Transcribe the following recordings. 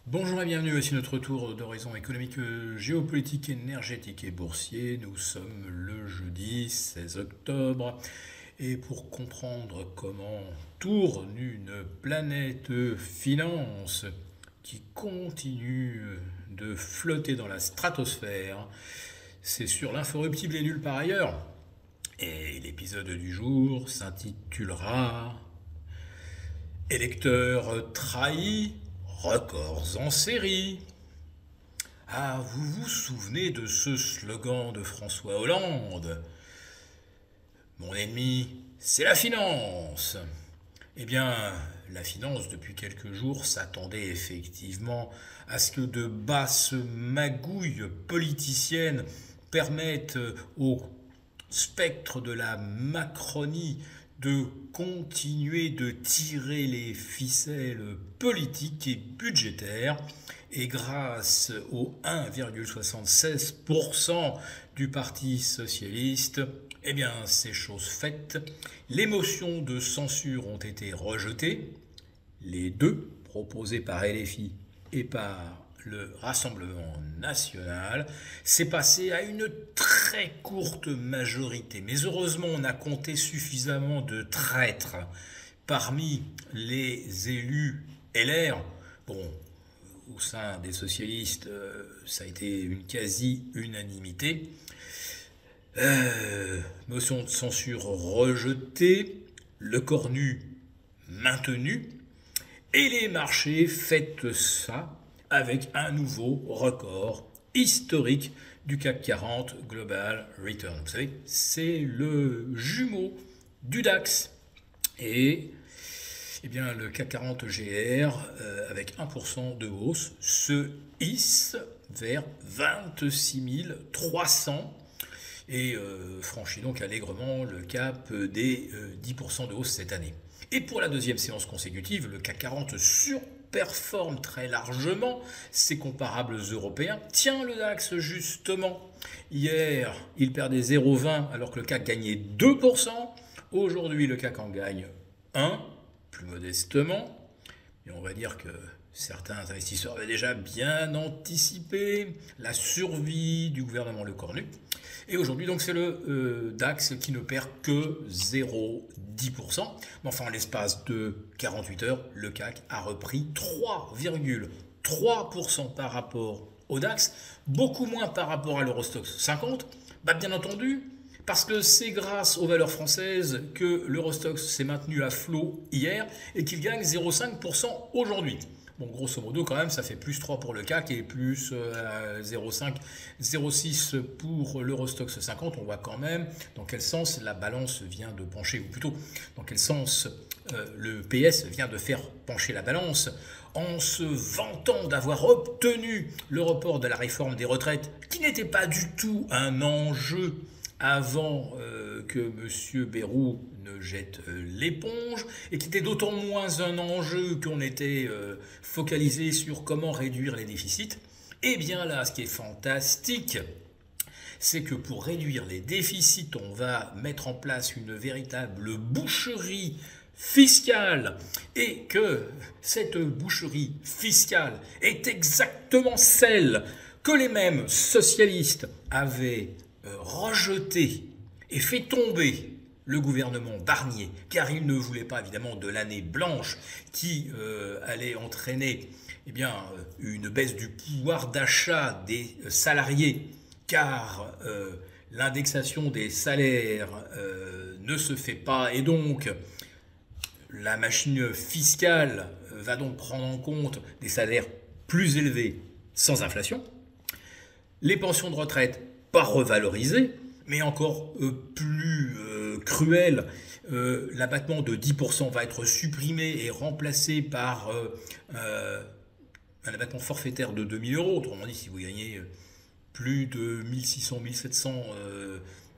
Bonjour et bienvenue, voici notre tour d'horizon économique, géopolitique, énergétique et boursier. Nous sommes le jeudi 16 octobre et pour comprendre comment tourne une planète finance qui continue de flotter dans la stratosphère, c'est sur l'inforruptible et nulle part ailleurs. Et l'épisode du jour s'intitulera Électeurs trahis, records en série. Ah, vous vous souvenez de ce slogan de François Hollande? Mon ennemi, c'est la finance. Eh bien, la finance, depuis quelques jours, s'attendait effectivement à ce que de basses magouilles politiciennes permettent au spectre de la Macronie de continuer de tirer les ficelles politiques et budgétaires. Et grâce au 1,76% du Parti socialiste, eh bien, c'est chose faite. Les motions de censure ont été rejetées, les deux proposées par LFI et par le Rassemblement national. C'est passé à une très courte majorité. Mais heureusement, on a compté suffisamment de traîtres parmi les élus LR. Bon, au sein des socialistes, ça a été une quasi-unanimité. Motion de censure rejetée, le corps nu maintenu, et les marchés fêtent ça avec un nouveau record historique du CAC 40 Global Return. Vous savez, c'est le jumeau du DAX. Et eh bien, le CAC 40 GR, avec 1% de hausse, se hisse vers 26 300 et franchit donc allègrement le cap des 10% de hausse cette année. Et pour la deuxième séance consécutive, le CAC 40 surperforme très largement ses comparables européens. Tiens, le DAX, justement, hier, il perdait 0,20 alors que le CAC gagnait 2%. Aujourd'hui, le CAC en gagne 1, plus modestement. Et on va dire que certains investisseurs avaient déjà bien anticipé la survie du gouvernement Le Cornu. Et aujourd'hui, donc, c'est le DAX qui ne perd que 0,10%. Mais enfin, en l'espace de 48 heures, le CAC a repris 3,3% par rapport au DAX, beaucoup moins par rapport à l'Eurostoxx 50. Bah, bien entendu, parce que c'est grâce aux valeurs françaises que l'Eurostoxx s'est maintenu à flot hier et qu'il gagne 0,5% aujourd'hui. Bon, grosso modo, quand même, ça fait plus 3 pour le CAC et plus 0,5, 0,6 pour l'Eurostoxx 50. On voit quand même dans quel sens la balance vient de pencher, ou plutôt dans quel sens le PS vient de faire pencher la balance en se vantant d'avoir obtenu le report de la réforme des retraites, qui n'était pas du tout un enjeu avant que M. Bayrou ne jette l'éponge, et qui était d'autant moins un enjeu qu'on était focalisé sur comment réduire les déficits. Et bien là, ce qui est fantastique, c'est que pour réduire les déficits, on va mettre en place une véritable boucherie fiscale, et que cette boucherie fiscale est exactement celle que les mêmes socialistes avaient rejeté et fait tomber le gouvernement Barnier, car il ne voulait pas évidemment de l'année blanche qui allait entraîner une baisse du pouvoir d'achat des salariés, car l'indexation des salaires ne se fait pas, et donc la machine fiscale va donc prendre en compte des salaires plus élevés sans inflation. Les pensions de retraite pas revalorisées, mais encore plus cruel, l'abattement de 10% va être supprimé et remplacé par un abattement forfaitaire de 2 000 euros. Autrement dit, si vous gagnez plus de 1 600, 1 700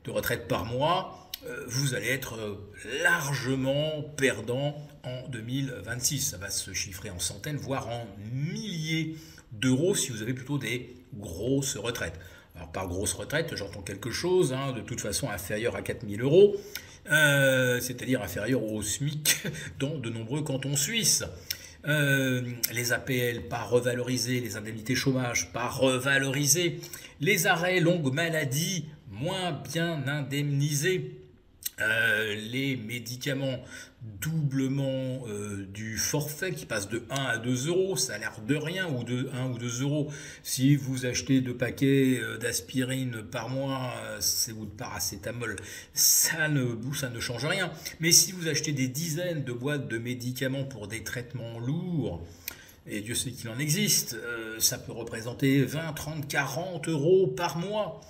de retraite par mois, vous allez être largement perdant en 2026. Ça va se chiffrer en centaines, voire en milliers d'euros si vous avez plutôt des grosses retraites. Alors par grosse retraite, j'entends quelque chose, de toute façon inférieur à 4 000 euros, c'est-à-dire inférieur au SMIC dans de nombreux cantons suisses. les APL pas revalorisés, les indemnités chômage pas revalorisées, les arrêts longue maladie moins bien indemnisés, les médicaments doublement du forfait qui passe de 1 à 2 euros, ça a l'air de rien, ou de 1 ou 2 euros. Si vous achetez 2 paquets d'aspirine par mois, ou de paracétamol, ça ne change rien. Mais si vous achetez des dizaines de boîtes de médicaments pour des traitements lourds, et Dieu sait qu'il en existe, ça peut représenter 20, 30, 40 euros par mois.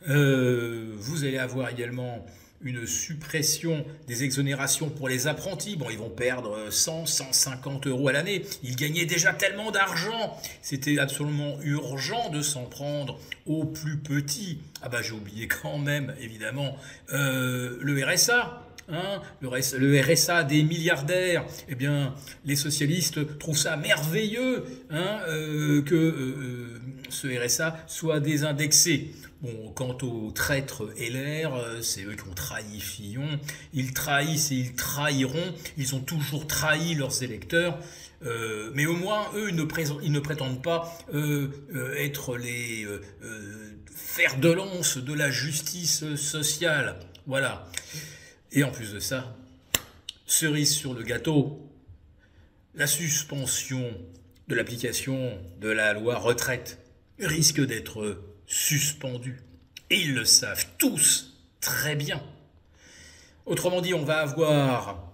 Vous allez avoir également une suppression des exonérations pour les apprentis. Bon, ils vont perdre 100, 150 euros à l'année. Ils gagnaient déjà tellement d'argent. C'était absolument urgent de s'en prendre aux plus petits. Ah bah j'ai oublié quand même, évidemment, le RSA. Le RSA des milliardaires, eh bien, les socialistes trouvent ça merveilleux que ce RSA soit désindexé. Bon, quant aux traîtres LR, c'est eux qui ont trahi Fillon. Ils trahissent et ils trahiront. Ils ont toujours trahi leurs électeurs. Mais au moins, eux, ils ne prétendent pas être les fers de lance de la justice sociale. Voilà. Et en plus de ça, cerise sur le gâteau, la suspension de l'application de la loi retraite risque d'être suspendue. Et ils le savent tous très bien. Autrement dit, on va avoir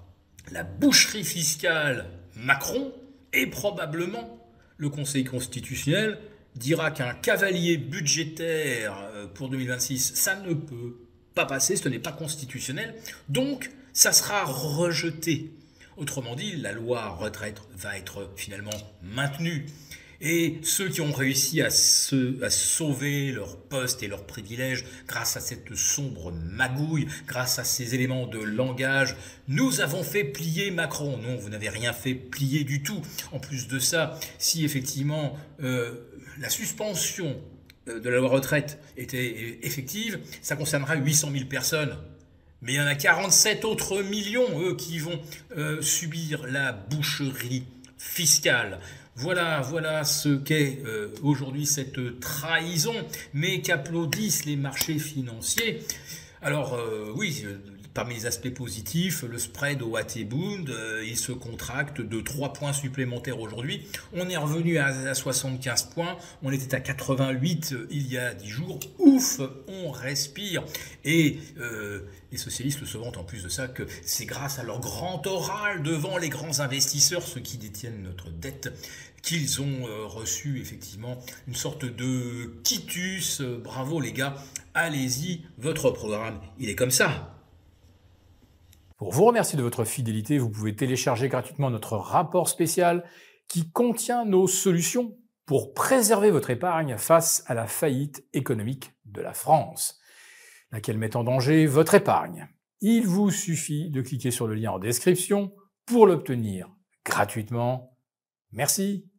la boucherie fiscale Macron et probablement le Conseil constitutionnel dira qu'un cavalier budgétaire pour 2026, ça ne peut pas passer, ce n'est pas constitutionnel, donc ça sera rejeté. Autrement dit, la loi retraite va être finalement maintenue. Et ceux qui ont réussi à sauver leur poste et leurs privilèges grâce à cette sombre magouille, grâce à ces éléments de langage, nous avons fait plier Macron. Non, vous n'avez rien fait plier du tout. En plus de ça, si effectivement la suspension de la loi retraite était effective, ça concernera 800 000 personnes. Mais il y en a 47 autres millions, eux, qui vont subir la boucherie fiscale. Voilà ce qu'est aujourd'hui cette trahison, mais qu'applaudissent les marchés financiers. Alors oui, parmi les aspects positifs, le spread au AT-Bund, il se contracte de 3 points supplémentaires aujourd'hui. On est revenu à 75 points, on était à 88 il y a 10 jours. Ouf, on respire. Et les socialistes se vantent en plus de ça que c'est grâce à leur grand oral devant les grands investisseurs, ceux qui détiennent notre dette, qu'ils ont reçu effectivement une sorte de quitus. Bravo les gars, allez-y, votre programme, il est comme ça. Pour vous remercier de votre fidélité, vous pouvez télécharger gratuitement notre rapport spécial qui contient nos solutions pour préserver votre épargne face à la faillite économique de la France, laquelle met en danger votre épargne. Il vous suffit de cliquer sur le lien en description pour l'obtenir gratuitement. Merci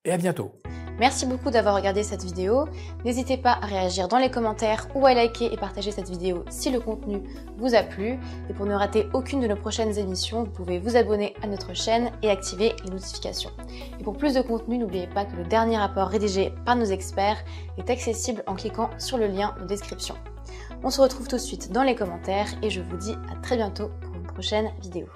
et à bientôt. Merci beaucoup d'avoir regardé cette vidéo. N'hésitez pas à réagir dans les commentaires ou à liker et partager cette vidéo si le contenu vous a plu. Et pour ne rater aucune de nos prochaines émissions, vous pouvez vous abonner à notre chaîne et activer les notifications. Et pour plus de contenu, n'oubliez pas que le dernier rapport rédigé par nos experts est accessible en cliquant sur le lien de description. On se retrouve tout de suite dans les commentaires et je vous dis à très bientôt pour une prochaine vidéo.